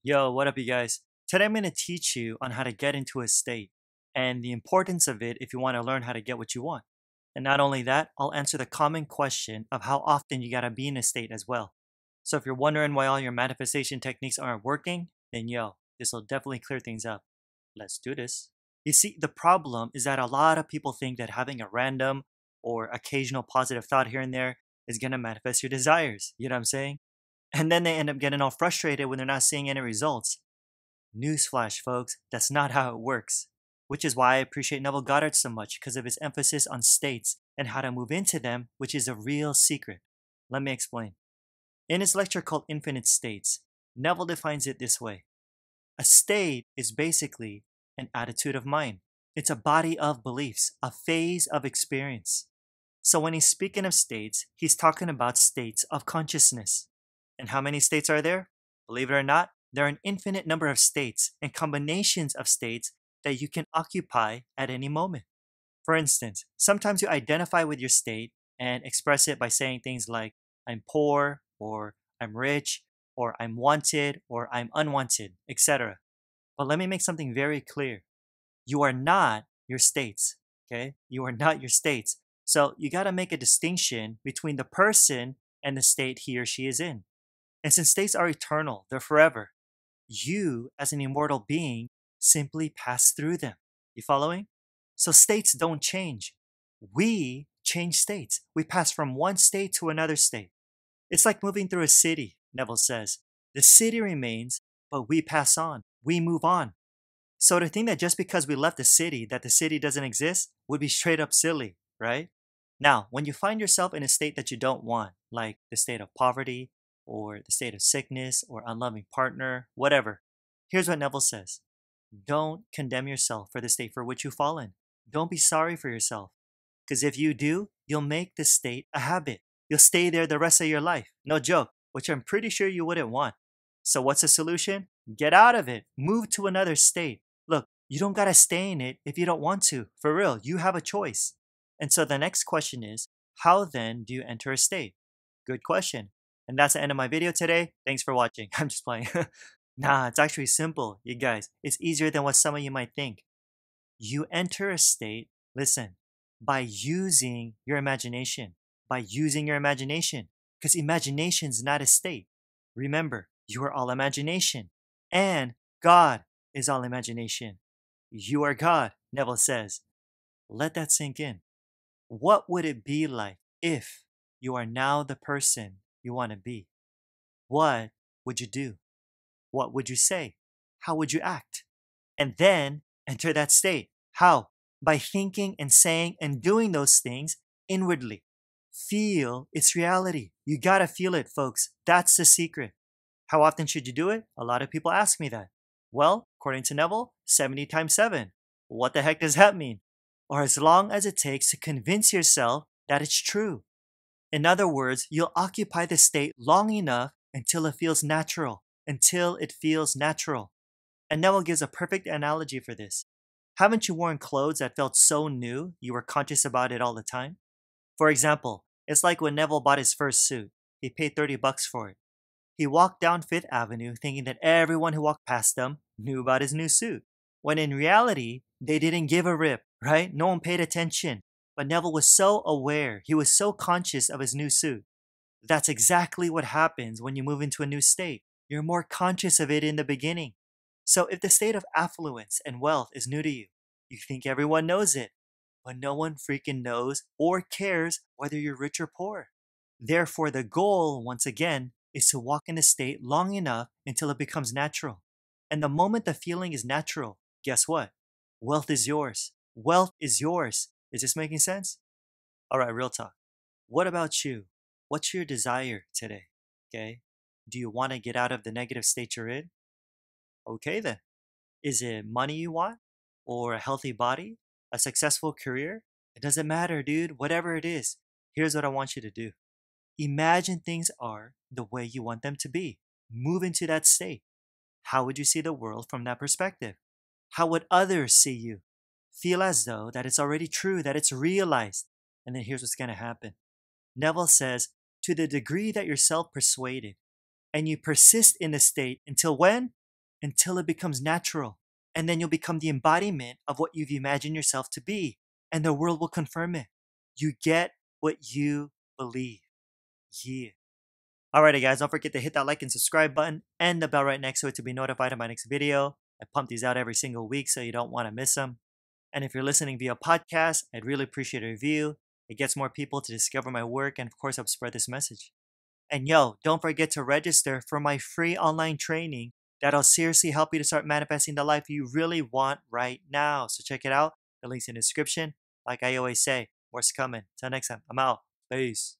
Yo, what up, you guys? Today I'm going to teach you on how to get into a state and the importance of it if you want to learn how to get what you want. And not only that, I'll answer the common question of how often you got to be in a state as well. So if you're wondering why all your manifestation techniques aren't working, then yo, this will definitely clear things up. Let's do this. You see, the problem is that a lot of people think that having a random or occasional positive thought here and there is going to manifest your desires. You know what I'm saying? And then they end up getting all frustrated when they're not seeing any results. Newsflash, folks, that's not how it works. Which is why I appreciate Neville Goddard so much because of his emphasis on states and how to move into them, which is a real secret. Let me explain. In his lecture called Infinite States, Neville defines it this way. A state is basically an attitude of mind. It's a body of beliefs, a phase of experience. So when he's speaking of states, he's talking about states of consciousness. And how many states are there? Believe it or not, there are an infinite number of states and combinations of states that you can occupy at any moment. For instance, sometimes you identify with your state and express it by saying things like, I'm poor, or I'm rich, or I'm wanted, or I'm unwanted, etc. But let me make something very clear. You are not your states, okay? You are not your states. So you got to make a distinction between the person and the state he or she is in. And since states are eternal, they're forever, you, as an immortal being, simply pass through them. You following? So states don't change. We change states. We pass from one state to another state. It's like moving through a city, Neville says. The city remains, but we pass on. We move on. So to think that just because we left the city, that the city doesn't exist, would be straight up silly, right? Now, when you find yourself in a state that you don't want, like the state of poverty, or the state of sickness, or unloving partner, whatever, here's what Neville says. Don't condemn yourself for the state for which you've fallen. Don't be sorry for yourself. Because if you do, you'll make this state a habit. You'll stay there the rest of your life. No joke, which I'm pretty sure you wouldn't want. So what's the solution? Get out of it. Move to another state. Look, you don't gotta stay in it if you don't want to. For real, you have a choice. And so the next question is, how then do you enter a state? Good question. And that's the end of my video today. Thanks for watching. I'm just playing. Nah, it's actually simple, you guys. It's easier than what some of you might think. You enter a state, listen, by using your imagination. By using your imagination. Because imagination's not a state. Remember, you are all imagination. And God is all imagination. You are God, Neville says. Let that sink in. What would it be like if you are now the person you want to be? What would you do? What would you say? How would you act? And then enter that state. How? By thinking and saying and doing those things inwardly. Feel its reality. You gotta feel it, folks. That's the secret. How often should you do it? A lot of people ask me that. Well, according to Neville, 70 times 7. What the heck does that mean? Or as long as it takes to convince yourself that it's true. In other words, you'll occupy the state long enough until it feels natural. Until it feels natural. And Neville gives a perfect analogy for this. Haven't you worn clothes that felt so new you were conscious about it all the time? For example, it's like when Neville bought his first suit. He paid $30 for it. He walked down Fifth Avenue thinking that everyone who walked past him knew about his new suit. When in reality, they didn't give a rip, right? No one paid attention. But Neville was so aware, he was so conscious of his new suit. That's exactly what happens when you move into a new state. You're more conscious of it in the beginning. So if the state of affluence and wealth is new to you, you think everyone knows it, but no one freaking knows or cares whether you're rich or poor. Therefore, the goal, once again, is to walk in a state long enough until it becomes natural. And the moment the feeling is natural, guess what? Wealth is yours. Wealth is yours. Is this making sense? All right, real talk. What about you? What's your desire today? Okay? Do you want to get out of the negative state you're in? Okay then. Is it money you want? Or a healthy body? A successful career? It doesn't matter, dude. Whatever it is, here's what I want you to do. Imagine things are the way you want them to be. Move into that state. How would you see the world from that perspective? How would others see you? Feel as though that it's already true, that it's realized. And then here's what's going to happen. Neville says, to the degree that you're self-persuaded and you persist in the state until when? until it becomes natural. And then you'll become the embodiment of what you've imagined yourself to be, and the world will confirm it. You get what you believe. Yeah. Alrighty, guys, don't forget to hit that like and subscribe button and the bell right next to it to be notified of my next video. I pump these out every single week, so you don't want to miss them. And if you're listening via podcast, I'd really appreciate a review. It gets more people to discover my work and, of course, help spread this message. And yo, don't forget to register for my free online training that'll seriously help you to start manifesting the life you really want right now. So check it out. The link's in the description. Like I always say, more's coming. Till next time, I'm out. Peace.